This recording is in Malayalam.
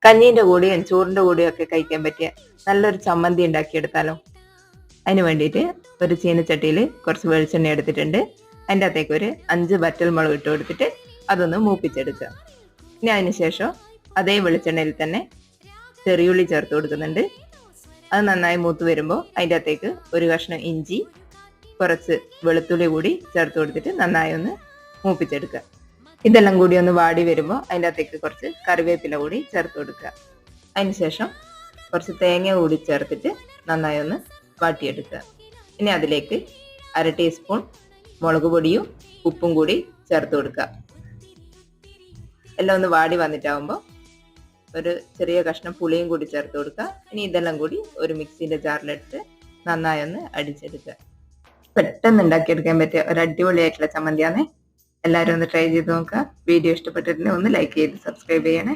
കഞ്ഞീൻ്റെ കൂടെയും ചോറിൻ്റെ കൂടെയും ഒക്കെ കഴിക്കാൻ പറ്റിയ നല്ലൊരു ചമ്മന്തി ഉണ്ടാക്കിയെടുത്താലോ. അതിന് വേണ്ടിയിട്ട് ഒരു ചീനച്ചട്ടിയിൽ കുറച്ച് വെളിച്ചെണ്ണ എടുത്തിട്ടുണ്ട്. അതിൻ്റെ അകത്തേക്ക് ഒരു 5 വറ്റൽമുളക് ഇട്ട് കൊടുത്തിട്ട് അതൊന്ന് മൂപ്പിച്ചെടുക്കുക. ഇനി അതിന് ശേഷം അതേ വെളിച്ചെണ്ണയിൽ തന്നെ ചെറിയുള്ളി ചേർത്ത് കൊടുക്കുന്നുണ്ട്. അത് നന്നായി മൂത്ത് വരുമ്പോൾ അതിൻ്റെ അകത്തേക്ക് ഒരു കഷ്ണം ഇഞ്ചി, കുറച്ച് വെളുത്തുള്ളി കൂടി ചേർത്ത് കൊടുത്തിട്ട് നന്നായി ഒന്ന് മൂപ്പിച്ചെടുക്കുക. ഇതെല്ലാം കൂടി ഒന്ന് വാടി വരുമ്പോൾ അതിൻ്റെ അകത്തേക്ക് കുറച്ച് കറിവേപ്പില കൂടി ചേർത്ത് കൊടുക്കുക. അതിന് ശേഷം കുറച്ച് തേങ്ങ കൂടി ചേർത്തിട്ട് നന്നായി ഒന്ന് വാട്ടിയെടുക്കുക. ഇനി അതിലേക്ക് 1/2 ടീസ്പൂൺ മുളക് പൊടിയും ഉപ്പും കൂടി ചേർത്ത് കൊടുക്കുക. എല്ലാം ഒന്ന് വാടി വന്നിട്ടാവുമ്പോൾ ഒരു ചെറിയ കഷ്ണം പുളിയും കൂടി ചേർത്ത് കൊടുക്കുക. ഇനി ഇതെല്ലാം കൂടി ഒരു മിക്സിൻ്റെ ജാറിലിട്ട് നന്നായി ഒന്ന് അടിച്ചെടുക്കുക. പെട്ടെന്ന് ഉണ്ടാക്കിയെടുക്കാൻ പറ്റിയ ഒരു അടിപൊളിയായിട്ടുള്ള ചമ്മന്തിയാണ്. എല്ലാവരും ഒന്ന് ട്രൈ ചെയ്ത് നോക്കുക. വീഡിയോ ഇഷ്ടപ്പെട്ടിട്ടുണ്ടെങ്കിൽ ഒന്ന് ലൈക്ക് ചെയ്ത് സബ്സ്ക്രൈബ് ചെയ്യണേ.